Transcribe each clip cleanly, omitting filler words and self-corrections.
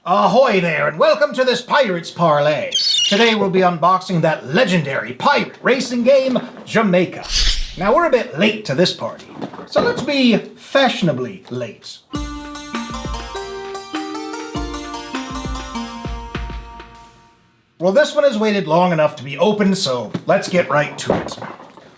Ahoy there, and welcome to this Pirates Parley. Today we'll be unboxing that legendary pirate racing game, Jamaica. Now we're a bit late to this party, so let's be fashionably late. Well, this one has waited long enough to be opened, so let's get right to it.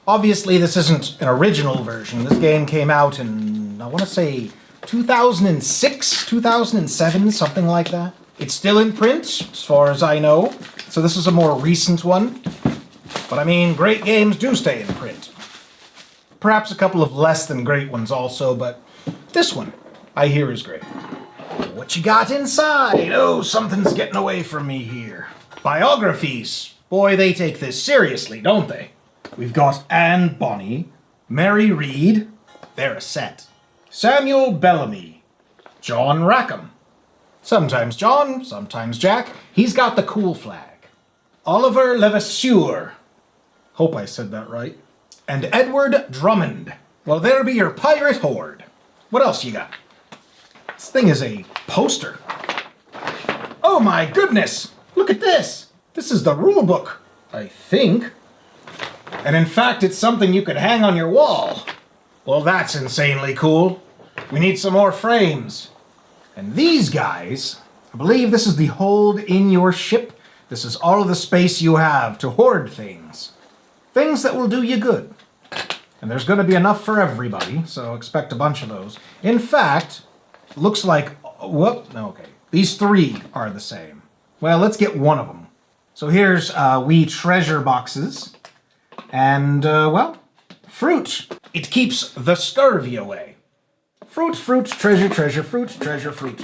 Obviously, this isn't an original version. This game came out in, I want to say, 2006, 2007, something like that. It's still in print, as far as I know, so this is a more recent one. But I mean, great games do stay in print. Perhaps a couple of less than great ones also, but this one, I hear, is great. What you got inside? Oh, something's getting away from me here. Biographies. Boy, they take this seriously, don't they? We've got Anne Bonny, Mary Read, they're a set. Samuel Bellamy, John Rackham. Sometimes John, sometimes Jack. He's got the cool flag. Oliver Levasseur. Hope I said that right. And Edward Drummond. Well, there be your pirate horde. What else you got? This thing is a poster. Oh my goodness! Look at this! This is the rule book, I think. And in fact, it's something you could hang on your wall. Well, that's insanely cool. We need some more frames. And these guys, I believe this is the hold in your ship. This is all of the space you have to hoard things. Things that will do you good. And there's going to be enough for everybody, so expect a bunch of those. In fact, looks like, okay. These three are the same. Well, let's get one of them. So here's wee treasure boxes. And, well, fruit. It keeps the scurvy away. Fruit, fruit, treasure, treasure, fruit, treasure, fruit.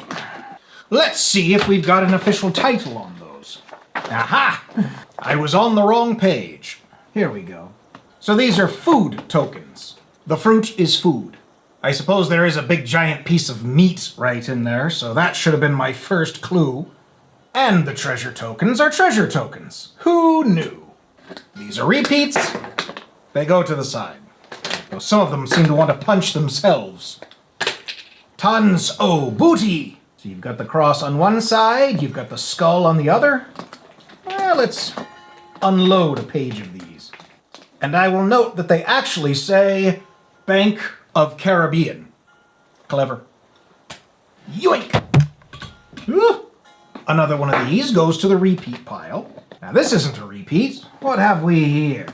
Let's see if we've got an official title on those. Aha! I was on the wrong page. Here we go. So these are food tokens. The fruit is food. I suppose there is a big giant piece of meat right in there, so that should have been my first clue. And the treasure tokens are treasure tokens. Who knew? These are repeats. They go to the side. Though some of them seem to want to punch themselves. Tons o' booty. So you've got the cross on one side, you've got the skull on the other. Well, let's unload a page of these. And I will note that they actually say Bank of Caribbean. Clever. Yoink! Ooh. Another one of these goes to the repeat pile. Now this isn't a repeat. What have we here?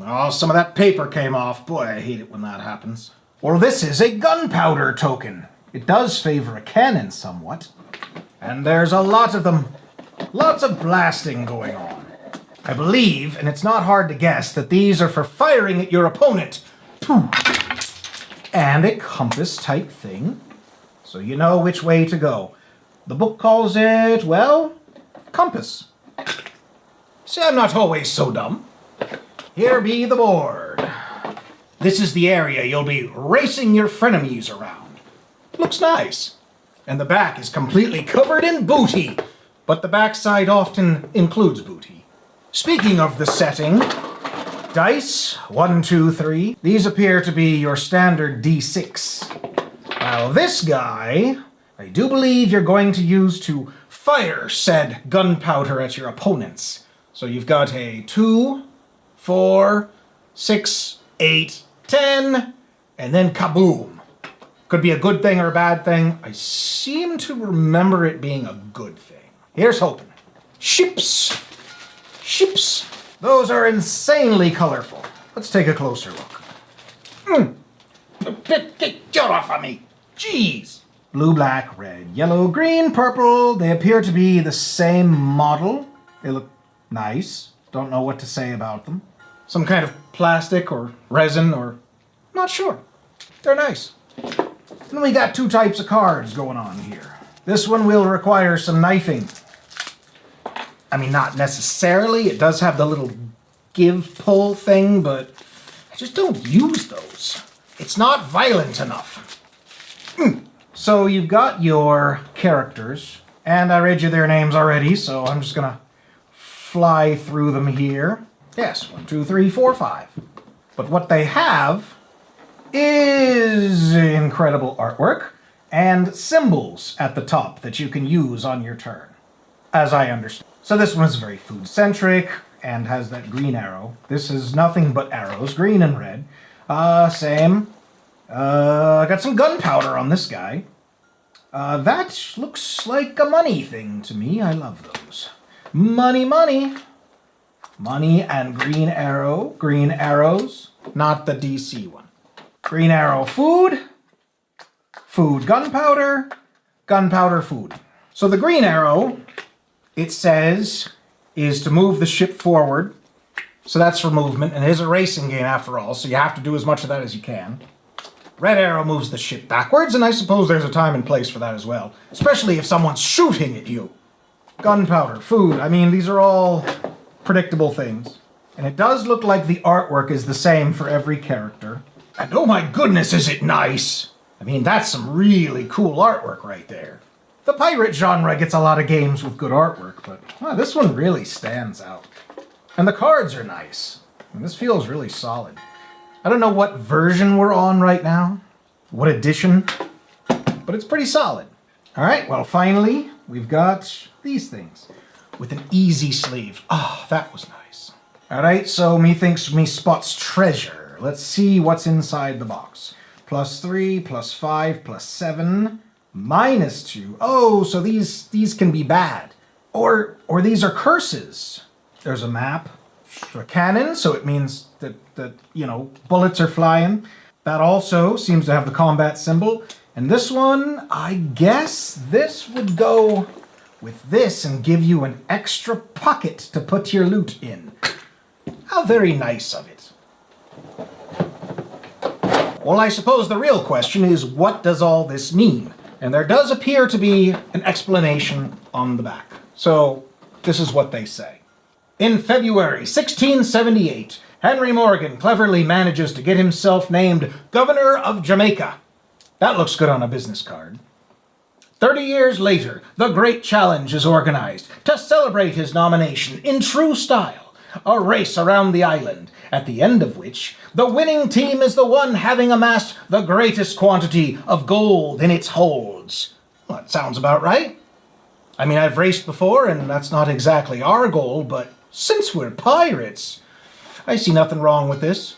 Oh, some of that paper came off. Boy, I hate it when that happens. Or this is a gunpowder token. It does favor a cannon somewhat. And there's a lot of them. Lots of blasting going on. I believe, and it's not hard to guess, that these are for firing at your opponent. And a compass type thing. So you know which way to go. The book calls it, well, compass. See, I'm not always so dumb. Here be the board. This is the area you'll be racing your frenemies around. Looks nice. And the back is completely covered in booty. But the backside often includes booty. Speaking of the setting, dice, 1, 2, 3. These appear to be your standard D6. Now this guy, I do believe you're going to use to fire said gunpowder at your opponents. So you've got a 2, 4, 6, 8, 10, and then kaboom. Could be a good thing or a bad thing. I seem to remember it being a good thing. Here's hoping. Ships. Ships. Those are insanely colorful. Let's take a closer look. Get off of me. Jeez. Blue, black, red, yellow, green, purple. They appear to be the same model. They look nice. Don't know what to say about them. Some kind of plastic or resin or... not sure. They're nice. And we got two types of cards going on here. This one will require some knifing. I mean, not necessarily. It does have the little give-pull thing, but I just don't use those. It's not violent enough. So you've got your characters, and I read you their names already, so I'm just gonna fly through them here. Yes, 1, 2, 3, 4, 5. But what they have is incredible artwork and symbols at the top that you can use on your turn, as I understand. So this one is very food-centric and has that green arrow. This is nothing but arrows, green and red. Same. I got some gunpowder on this guy. That looks like a money thing to me. I love those. Money, money. Money and green arrow. Green arrows. Not the DC one. Green arrow, food. Food, gunpowder. Gunpowder, food. So the green arrow, it says, is to move the ship forward. So that's for movement, and it is a racing game after all, so you have to do as much of that as you can. Red arrow moves the ship backwards, and I suppose there's a time and place for that as well, especially if someone's shooting at you. Gunpowder, food, I mean, these are all predictable things. And it does look like the artwork is the same for every character. And oh my goodness, is it nice! I mean, that's some really cool artwork right there. The pirate genre gets a lot of games with good artwork, but this one really stands out. And the cards are nice. And this feels really solid. I don't know what version we're on right now, what edition, but it's pretty solid. All right, well, finally, we've got these things with an easy sleeve. Ah, that was nice. All right, so methinks me spots treasure. Let's see what's inside the box. +3, +5, +7, -2. Oh, so these can be bad. Or these are curses. There's a map, a cannon, so it means that you know, bullets are flying. That also seems to have the combat symbol. And this one, I guess this would go with this and give you an extra pocket to put your loot in. How very nice of it. Well, I suppose the real question is, what does all this mean? And there does appear to be an explanation on the back. So, this is what they say. In February 1678, Henry Morgan cleverly manages to get himself named Governor of Jamaica. That looks good on a business card. 30 years later, the Great Challenge is organized to celebrate his nomination in true style. A race around the island, at the end of which, the winning team is the one having amassed the greatest quantity of gold in its holds. Well, that sounds about right. I mean, I've raced before, and that's not exactly our goal, but since we're pirates, I see nothing wrong with this.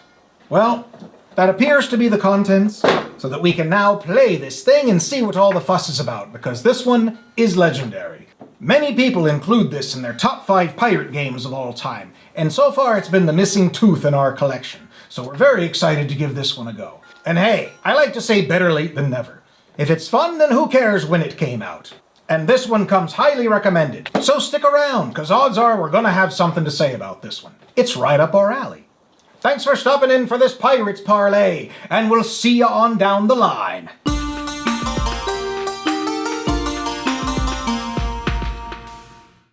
Well, that appears to be the contents, so that we can now play this thing and see what all the fuss is about, because this one is legendary. Many people include this in their top 5 pirate games of all time, and so far it's been the missing tooth in our collection, so we're very excited to give this one a go. And hey, I like to say better late than never. If it's fun, then who cares when it came out? And this one comes highly recommended, so stick around, because odds are we're going to have something to say about this one. It's right up our alley. Thanks for stopping in for this Pirates Parley, and we'll see you on down the line.